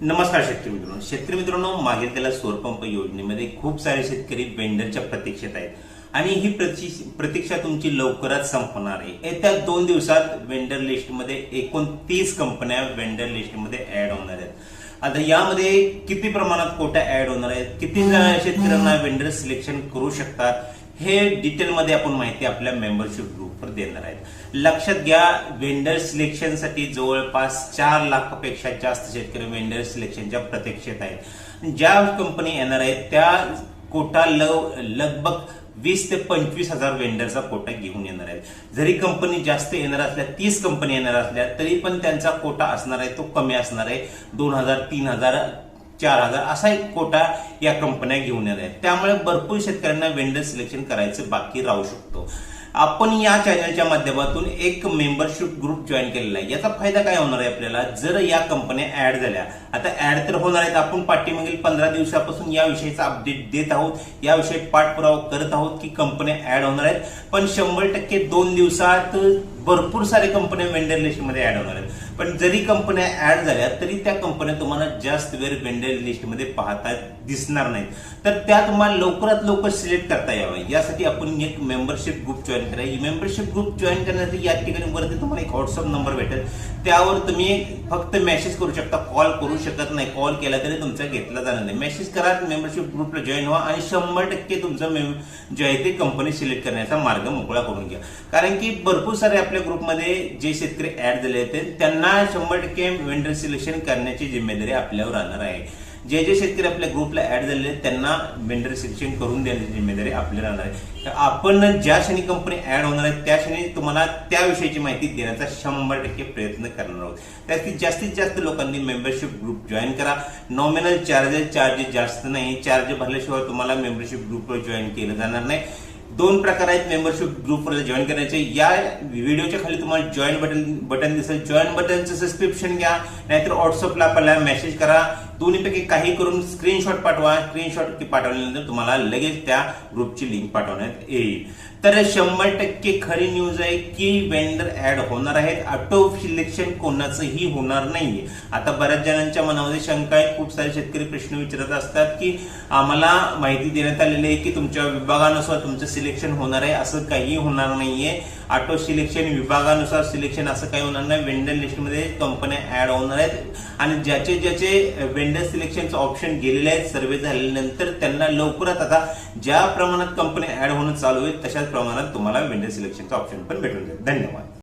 नमस्कार शेतकरी मित्रांनो, मागील त्याला सौर पंप योजनेमध्ये खूप सारे शेतकरी वेंडरच्या प्रतीक्षेत आहेत आणि ही प्रतीक्षा तुमची लवकरच संपणार आहे. येत्या 2 दिवसात वेंडर लिस्टमध्ये 29 कंपन्या वेंडर लिस्टमध्ये ऍड होणार आहेत. आता यामध्ये किती प्रमाणात कोटा ऍड होणार आहेत, किती शेतकऱ्यांना वेंडर सिलेक्शन करू शकतात, हे डिटेलमध्ये आपण माहिती आपल्या मेंबरशिप ग्रुपवर देणार आहेत. लक्षात घ्या, वेंडर सिलेक्शनसाठी जवळपास 4 लाखापेक्षा जास्त शेतकरी वेंडर सिलेक्शनच्या प्रतीक्षेत आहेत. ज्या कंपनी येणार आहेत त्या कोटा लगभग 20 ते 25 हजार वेंडरचा कोटा घेऊन येणार आहेत. जरी कंपनी जास्त येणार असल्या, 30 कंपनी येणार असल्या, तरी पण त्यांचा कोटा असणार आहे तो कमी असणार आहे. 2000, 3000, 4000 असा एक कोटा या कंपन्या घेऊन येणार आहेत. त्यामुळे भरपूर शेतकऱ्यांना वेंडर सिलेक्शन करायचं बाकी राहू शकतो. आपण या चॅनलच्या माध्यमातून एक मेंबरशिप ग्रुप जॉईन केलेला आहे. याचा फायदा काय होणार आहे आपल्याला, जर या कंपन्या ऍड झाल्या, आता ऍड तर होणार आहेत, आपण पाठीमागील 15 दिवसापासून या विषयीचा अपडेट देत आहोत, याविषयी पाठपुरावा करत आहोत की कंपन्या ऍड होणार आहेत. पण 100% 2 दिवसात भरपूर सारे कंपन्या वेंडर लिस्टमध्ये ऍड होणार आहेत. पण जरी कंपन्या ऍड झाल्या तरी त्या कंपन्या तुम्हाला जास्त वेळ वेंडर लिस्टमध्ये पाहता दिसणार नाहीत. तर त्या तुम्हाला लवकरात लवकर सिलेक्ट करता यावं, यासाठी आपण एक मेंबरशिप ग्रुप जॉईन करा. ही मेंबरशिप ग्रुप जॉईन करण्यासाठी या ठिकाणी वरती तुम्हाला एक व्हॉट्सअप नंबर भेटेल, त्यावर तुम्ही फक्त मेसेज करू शकता, कॉल करू शकत नाही. कॉल केला तरी तुमचा घेतला जाणार नाही. मेसेज करा, मेंबरशिप ग्रुपला जॉईन व्हा आणि 100% तुमचं जे आहे ते कंपनी सिलेक्ट करण्याचा मार्ग मोकळा करून घ्या. कारण की भरपूर सारे आपल्या ग्रुपमध्ये जे शेतकरी ऍड झाले आहेत त्यांना 100% वेंडर सिलेक्शन करण्याची जिम्मेदारी आपल्यावर राहणार आहे. जे शेतकरी आपल्या ग्रुपला ऍड झालेले आहेत त्यांना वेंडर सिलेक्शन करून देण्याची जिम्मेदारी आपल्याला राहणार आहे. आपण ज्या क्षणी कंपनी ऍड होणार आहे त्या क्षणी तुम्हाला त्याविषयीची माहिती देण्याचा 100% प्रयत्न करणार आहोत. त्यासाठी जास्तीत जास्त लोकांनी मेंबरशिप ग्रुप जॉईन करा. नॉमिनल चार्जेस जास्त नाही. चार्ज भरल्याशिवाय तुम्हाला मेंबरशिप ग्रुपवर जॉईन केलं जाणार नाही. 2 प्रकार आहेत मेंबरशिप ग्रुपवर जॉईन करायचे. या व्हिडिओच्या खाली तुम्हाला जॉईन बटन दिसेल. जॉईन बटनचं सबस्क्रिप्शन घ्या, नाहीतर व्हॉट्सअपला आपल्याला मेसेज करा. दोन्हीपैकी काही करून स्क्रीनशॉट पाठवा. स्क्रीनशॉट पाठवल्यानंतर तुम्हाला लगेच त्या ग्रुपची लिंक पाठवण्यात येईल. तर 100% खरी न्यूज आहे की वेंडर ऍड होणार आहेत. ऑटो सिलेक्शन कोणाचंही होणार नाहीये. आता बऱ्याच जणांच्या मनामध्ये शंका आहे. खूप सारे शेतकरी प्रश्न विचारत असतात की आम्हाला माहिती देण्यात आलेली आहे की तुमच्या विभागानुसार तुमचं सिलेक्शन होणार आहे. असं काही होणार नाहीये. ऑटो सिलेक्शन विभागानुसार सिलेक्शन असं काही होणार नाही. वेंडर लिस्टमध्ये कंपन्या ऍड होणार आहेत आणि ज्याचे वेंडर सिलेक्शनचं ऑप्शन गेलेले आहेत सर्वे झाल्यानंतर त्यांना लवकरात आता ज्या प्रमाणात कंपनी ऍड होणं चालू आहे तशाच प्रमाणात तुम्हाला वेंडर सिलेक्शनचं ऑप्शन पण भेटून जाईल. धन्यवाद.